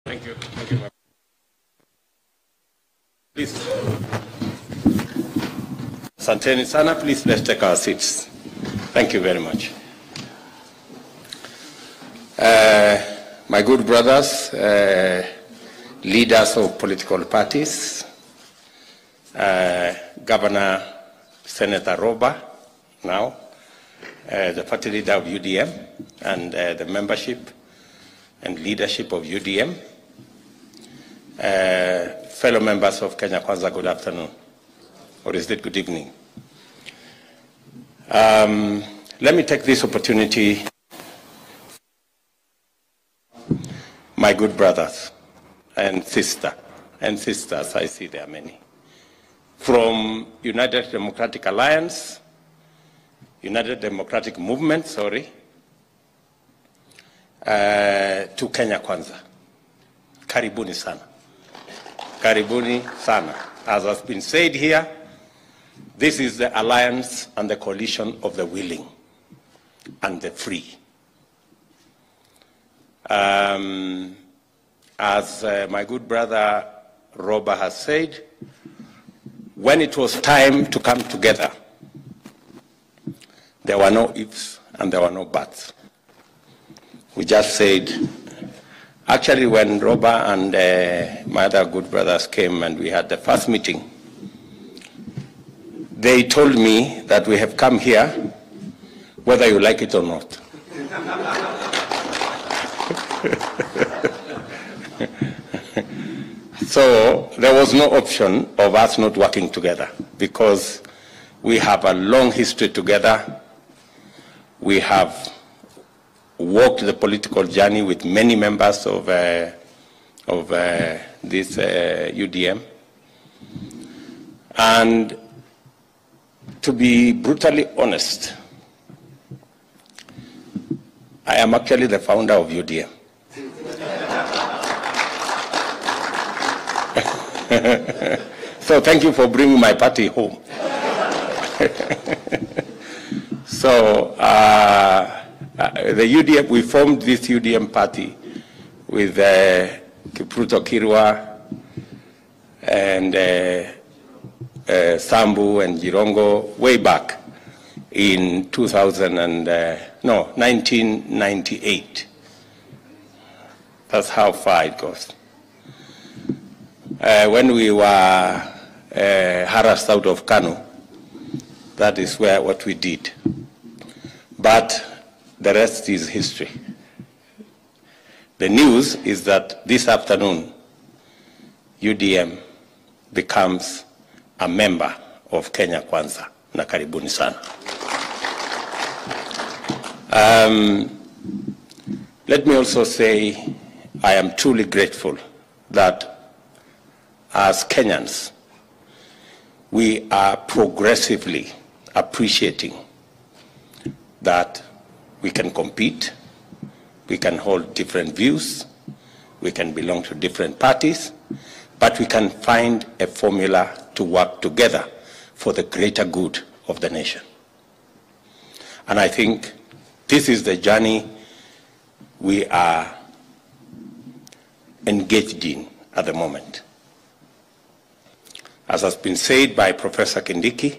Thank you. Thank you. Please. Asanteni sana. Please, let's take our seats. Thank you very much. My good brothers, leaders of political parties, Governor Senator Roba, now, the party leader of UDM, and the membership and leadership of UDM, fellow members of Kenya Kwanza, good afternoon, or is it good evening? Let me take this opportunity, my good brothers and sisters, I see there are many, from United Democratic Alliance, United Democratic Movement, to Kenya Kwanza. Karibuni sana. Karibuni sana. As has been said here, this is the alliance and the coalition of the willing and the free. As my good brother Robert has said, when it was time to come together, there were no ifs and there were no buts. We just said, actually when Robert and my other good brothers came and we had the first meeting, they told me that we have come here whether you like it or not. So there was no option of us not working together because we have a long history together. We have walked the political journey with many members of this UDM. And to be brutally honest, I am actually the founder of UDM. So thank you for bringing my party home. So the UDM, we formed this UDM party with Ruto Kirwa and Sambu and Jirongo way back in 1998. That's how far it goes. When we were harassed out of Kano, that is what we did. But the rest is history. The news is that this afternoon, UDM becomes a member of Kenya Kwanza. Na karibuni sana. Let me also say I am truly grateful that as Kenyans, we are progressively appreciating that we can compete, we can hold different views, we can belong to different parties, but we can find a formula to work together for the greater good of the nation. And I think this is the journey we are engaged in at the moment. As has been said by Professor Kindiki,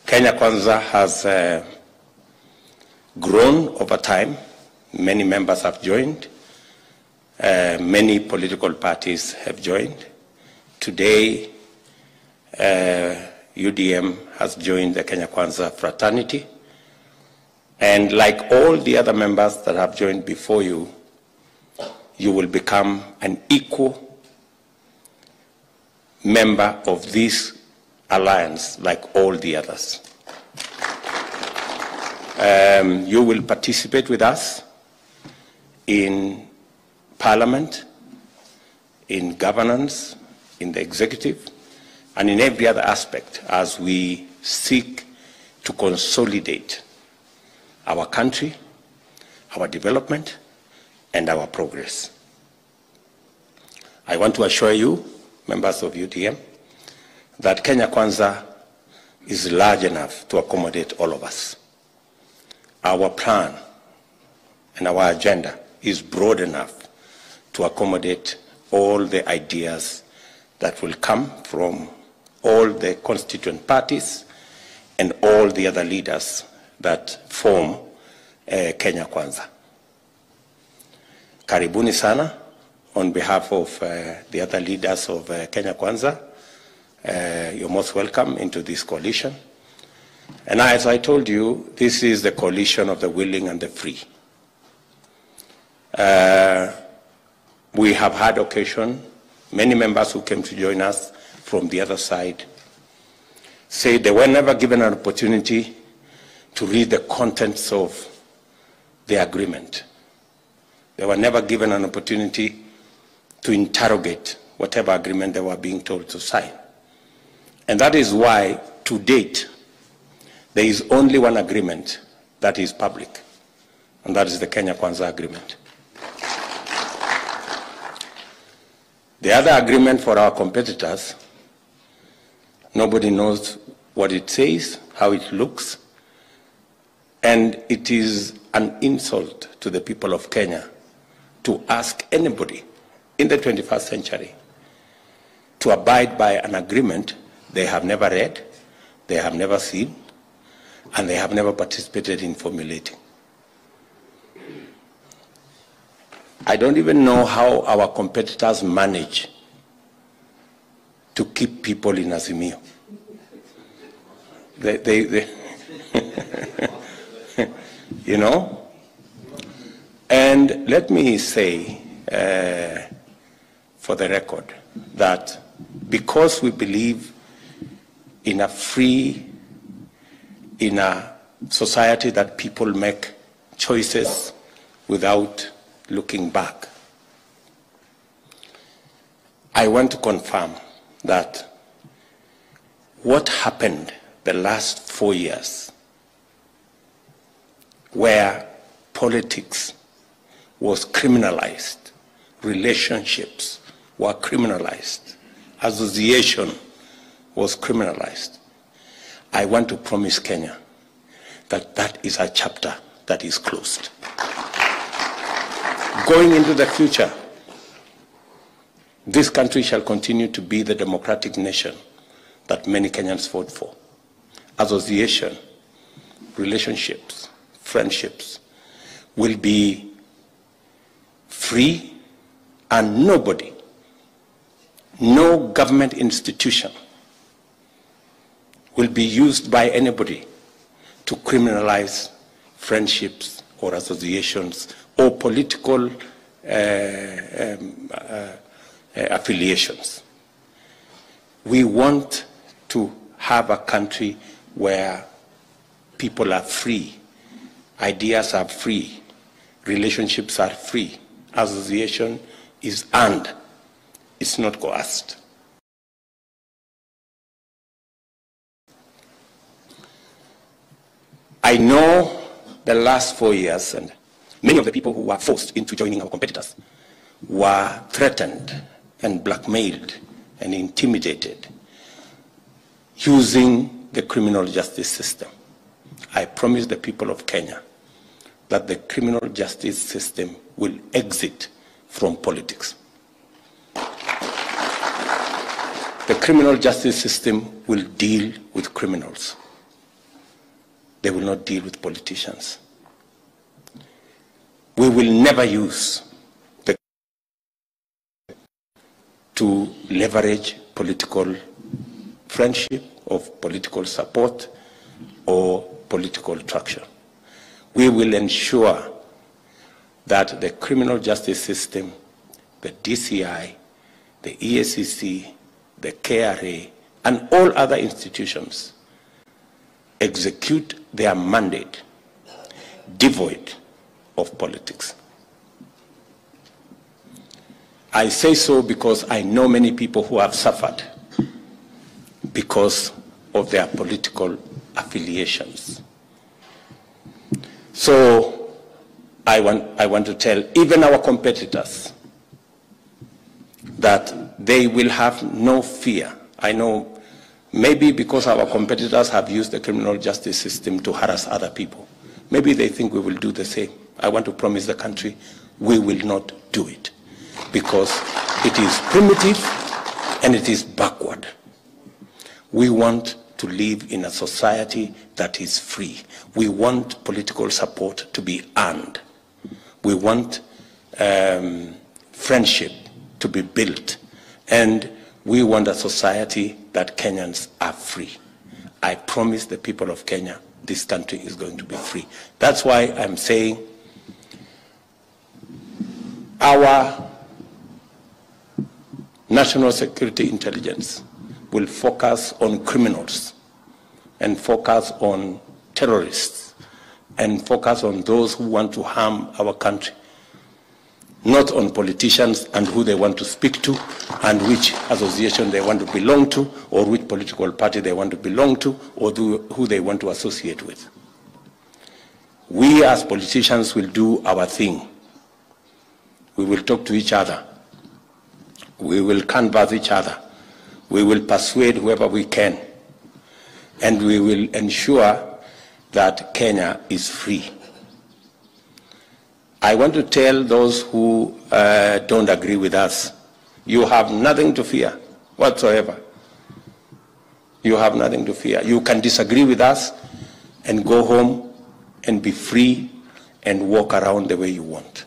Kenya Kwanza has grown over time. Many members have joined. Many political parties have joined. Today, UDM has joined the Kenya Kwanza fraternity. And like all the other members that have joined before you, you will become an equal member of this alliance like all the others. You will participate with us in parliament, in governance, in the executive, and in every other aspect as we seek to consolidate our country, our development, and our progress. I want to assure you, members of UDM, that Kenya Kwanza is large enough to accommodate all of us. Our plan and our agenda is broad enough to accommodate all the ideas that will come from all the constituent parties and all the other leaders that form Kenya Kwanza. Karibuni sana on behalf of the other leaders of Kenya Kwanza. You're most welcome into this coalition. And as I told you, this is the coalition of the willing and the free. We have had occasion, many members who came to join us from the other side say they were never given an opportunity to read the contents of the agreement. They were never given an opportunity to interrogate whatever agreement they were being told to sign. And that is why, to date, there is only one agreement that is public, and that is the Kenya Kwanza agreement. The other agreement for our competitors, nobody knows what it says, how it looks, and it is an insult to the people of Kenya to ask anybody in the 21st century to abide by an agreement they have never read, they have never seen, and they have never participated in formulating. I don't even know how our competitors manage to keep people in Azimio. They you know? And let me say, for the record, that because we believe in a free, in a society that people make choices without looking back, I want to confirm that what happened the last 4 years, where politics was criminalized, relationships were criminalized, association was criminalized, I want to promise Kenya that that is a chapter that is closed. Going into the future, this country shall continue to be the democratic nation that many Kenyans fought for. Association, relationships, friendships will be free, and nobody, no government institution will be used by anybody to criminalize friendships or associations or political affiliations. We want to have a country where people are free, ideas are free, relationships are free, association is earned, it's not coerced. I know the last 4 years, and many of the people who were forced into joining our competitors were threatened and blackmailed and intimidated using the criminal justice system. I promise the people of Kenya that the criminal justice system will exit from politics. The criminal justice system will deal with criminals. They will not deal with politicians. We will never use the to leverage political friendship, of political support, or political traction. We will ensure that the criminal justice system, the DCI, the EACC, the KRA, and all other institutions execute their mandate devoid of politics. I say so because I know many people who have suffered because of their political affiliations. So I want to tell even our competitors that they will have no fear. I know maybe because our competitors have used the criminal justice system to harass other people, maybe they think we will do the same. I want to promise the country we will not do it. because it is primitive and it is backward. We want to live in a society that is free. We want political support to be earned. We want friendship to be built. And we want a society that Kenyans are free. I promise the people of Kenya, this country is going to be free. That's why I'm saying our national security intelligence will focus on criminals and focus on terrorists and focus on those who want to harm our country, not on politicians and who they want to speak to and which association they want to belong to or which political party they want to belong to or who they want to associate with. We as politicians will do our thing. We will talk to each other. We will canvass each other. We will persuade whoever we can. And we will ensure that Kenya is free. I want to tell those who don't agree with us, you have nothing to fear whatsoever. You have nothing to fear. You can disagree with us and go home and be free and walk around the way you want.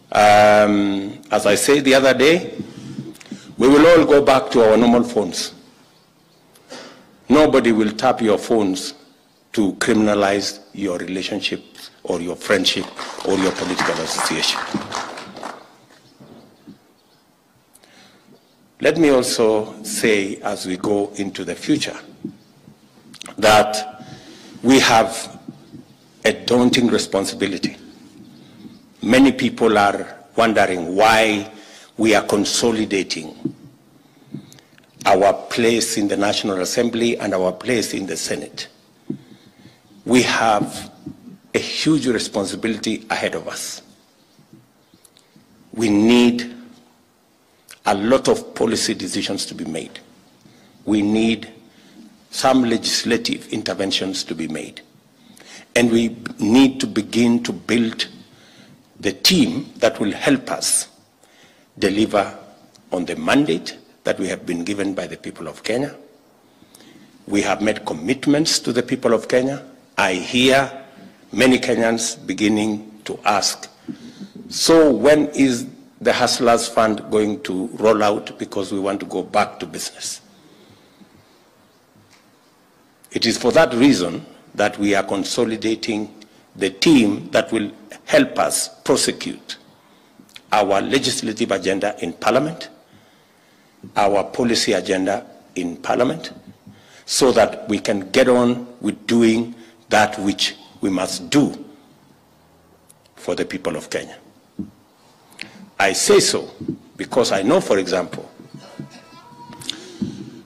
As I said the other day, we will all go back to our normal phones. Nobody will tap your phones to criminalize your relationships or your friendship or your political association. Let me also say, as we go into the future, that we have a daunting responsibility. Many people are wondering why we are consolidating our place in the National Assembly and our place in the Senate. We have a huge responsibility ahead of us. We need a lot of policy decisions to be made. We need some legislative interventions to be made. And we need to begin to build the team that will help us deliver on the mandate that we have been given by the people of Kenya. We have made commitments to the people of Kenya. I hear many Kenyans beginning to ask, so when is the Hustlers Fund going to roll out, because we want to go back to business? It is for that reason that we are consolidating the team that will help us prosecute our legislative agenda in Parliament, our policy agenda in Parliament, so that we can get on with doing that which we must do for the people of Kenya. I say so because I know, for example,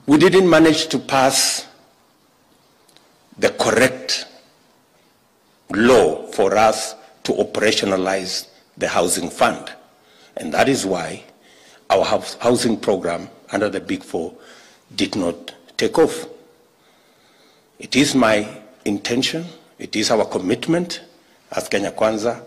we didn't manage to pass the correct law for us to operationalize the housing fund. And that is why our housing program under the Big Four did not take off. It is my intention, it is our commitment as Kenya Kwanza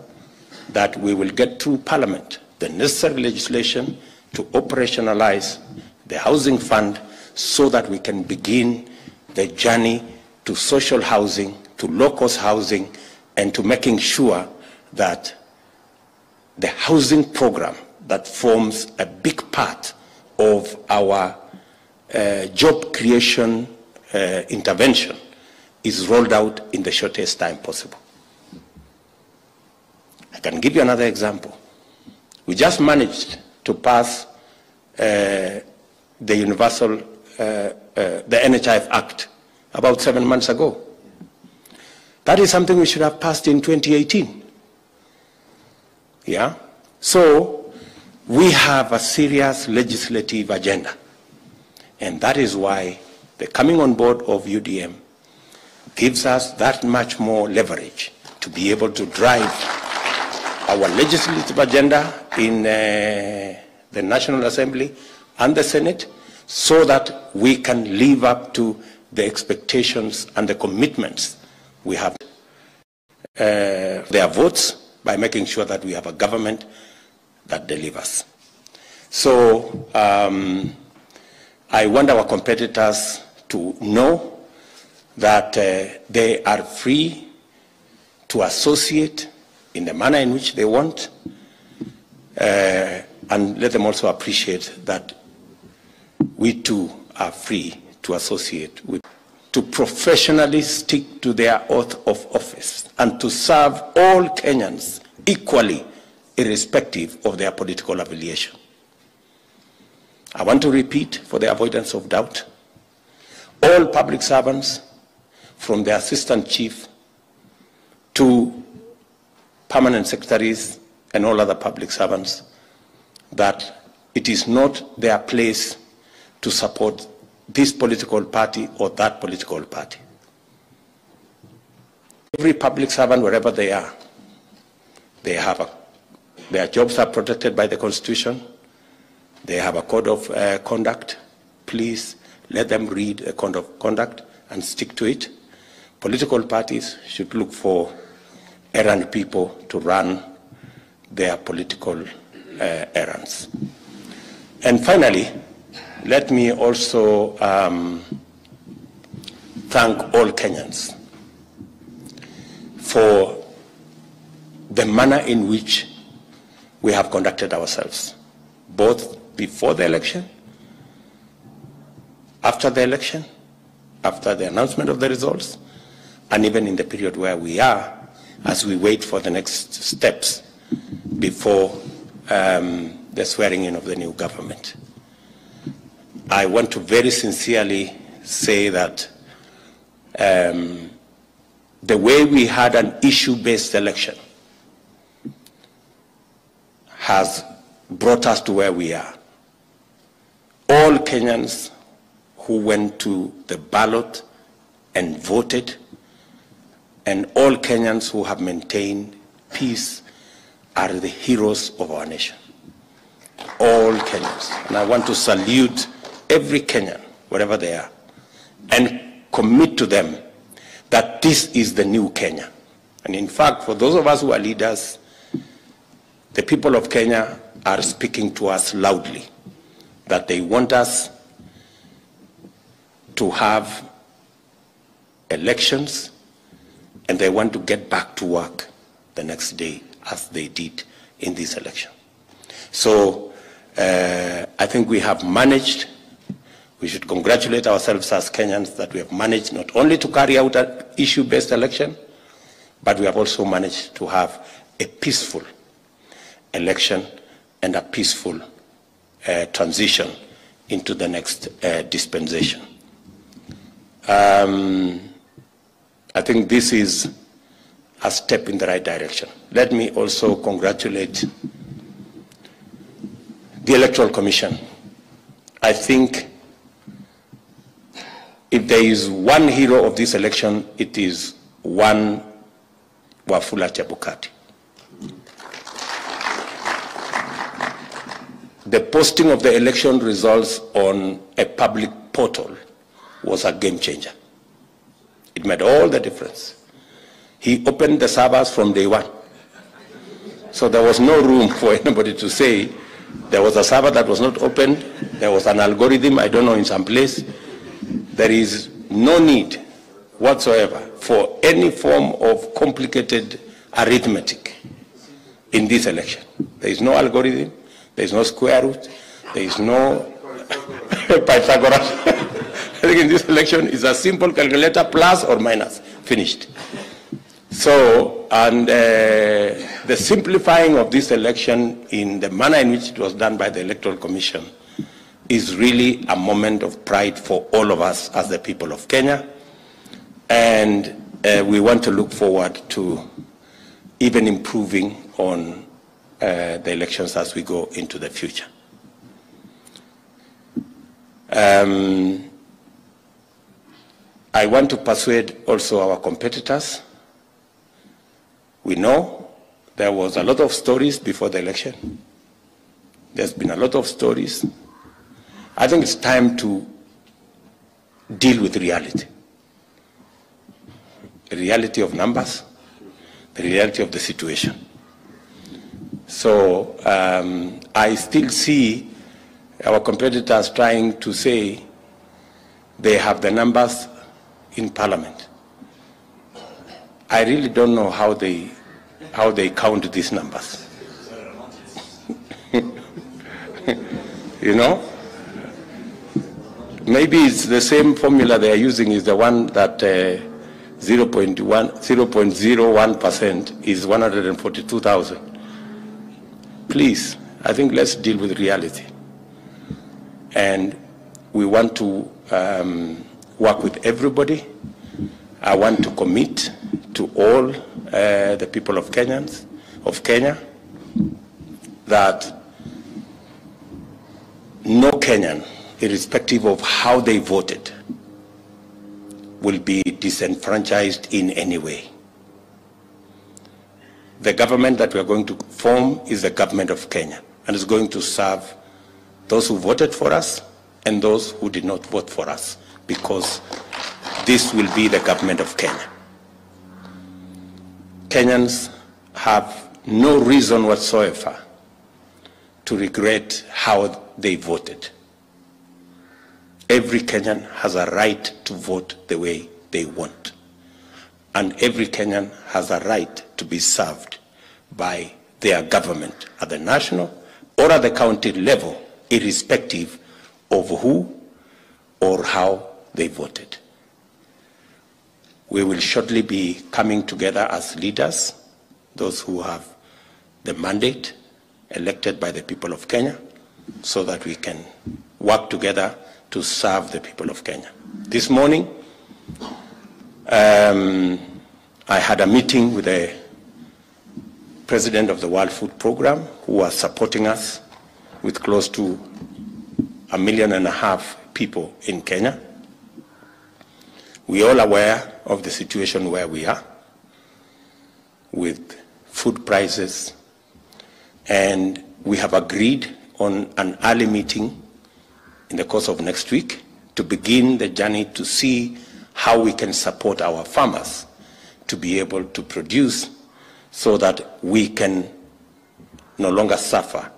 that we will get through Parliament the necessary legislation to operationalize the housing fund so that we can begin the journey to social housing, to low-cost housing, and to making sure that the housing program that forms a big part of our job creation intervention is rolled out in the shortest time possible. I can give you another example. We just managed to pass the Universal, the NHIF Act about 7 months ago. That is something we should have passed in 2018. Yeah? So we have a serious legislative agenda. And that is why the coming on board of UDM gives us that much more leverage to be able to drive our legislative agenda in the National Assembly and the Senate so that we can live up to the expectations and the commitments we have. Their votes by making sure that we have a government that delivers. So I want our competitors to know that they are free to associate in the manner in which they want, and let them also appreciate that we too are free to associate with, to professionally stick to their oath of office and to serve all Kenyans equally, irrespective of their political affiliation. I want to repeat, for the avoidance of doubt, all public servants, from the assistant chief to permanent secretaries and all other public servants, that it is not their place to support this political party or that political party. Every public servant, wherever they are, their jobs are protected by the Constitution. They have a code of conduct. Please let them read a code of conduct and stick to it. Political parties should look for errand people to run their political errands. And finally, let me also thank all Kenyans for the manner in which we have conducted ourselves, both before the election, after the election, after the announcement of the results, and even in the period where we are as we wait for the next steps before the swearing in of the new government. I want to very sincerely say that the way we had an issue-based election has brought us to where we are. All Kenyans who went to the ballot and voted, and all Kenyans who have maintained peace are the heroes of our nation. All Kenyans. And I want to salute every Kenyan, wherever they are, and commit to them that this is the new Kenya. And in fact, for those of us who are leaders, the people of Kenya are speaking to us loudly that they want us to have elections, and they want to get back to work the next day as they did in this election. So I think we have managed. We should congratulate ourselves as Kenyans that we have managed not only to carry out an issue-based election, but we have also managed to have a peaceful election and a peaceful transition into the next dispensation. I think this is a step in the right direction. Let me also congratulate the Electoral Commission. I think if there is one hero of this election, it is one Wafula Chebukati. The posting of the election results on a public portal was a game changer. It made all the difference. He opened the servers from day one. So there was no room for anybody to say there was a server that was not opened, there was an algorithm, I don't know, in some place. There is no need whatsoever for any form of complicated arithmetic in this election. There is no algorithm, there is no square root, there is no Pythagoras. I think in this election it's a simple calculator, plus or minus, finished. So, and the simplifying of this election in the manner in which it was done by the Electoral Commission is really a moment of pride for all of us as the people of Kenya. And we want to look forward to even improving on the elections as we go into the future. I want to persuade also our competitors. We know there was a lot of stories before the election. There's been a lot of stories. I think it's time to deal with reality. The reality of numbers, the reality of the situation. So I still see our competitors trying to say they have the numbers in Parliament. I really don't know how they count these numbers. You know? Maybe it's the same formula they are using is the one that 0.01% is 142,000. Please, I think let's deal with reality. And we want to work with everybody. I want to commit to all the people of Kenya that no Kenyan, irrespective of how they voted, will be disenfranchised in any way. The government that we are going to form is the government of Kenya, and is going to serve those who voted for us and those who did not vote for us, because this will be the government of Kenya. Kenyans have no reason whatsoever to regret how they voted. Every Kenyan has a right to vote the way they want. And every Kenyan has a right to be served by their government at the national or at the county level, irrespective of who or how they voted. We will shortly be coming together as leaders, those who have the mandate elected by the people of Kenya, so that we can work together to serve the people of Kenya. This morning, I had a meeting with the president of the World Food Program, who was supporting us with close to 1.5 million people in Kenya. We are all aware of the situation where we are with food prices, and we have agreed on an early meeting in the course of next week to begin the journey to see how we can support our farmers to be able to produce so that we can no longer suffer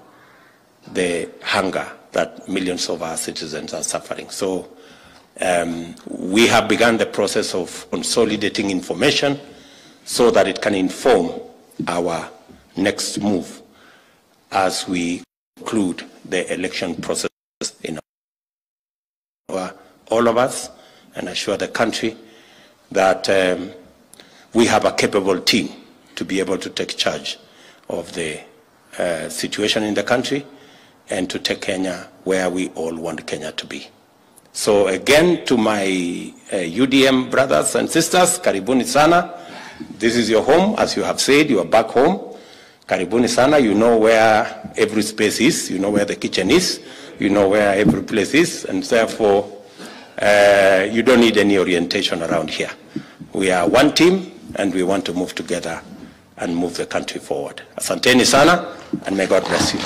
the hunger that millions of our citizens are suffering. So we have begun the process of consolidating information so that it can inform our next move as we conclude the election process in all of us, and assure the country that we have a capable team to be able to take charge of the situation in the country and to take Kenya where we all want Kenya to be. So again, to my UDM brothers and sisters, karibuni sana. This is your home. As you have said, you are back home. Karibuni sana. You know where every space is. You know where the kitchen is. You know where every place is. And therefore, you don't need any orientation around here. We are one team, and we want to move together and move the country forward. Asanteni sana, and may God bless you.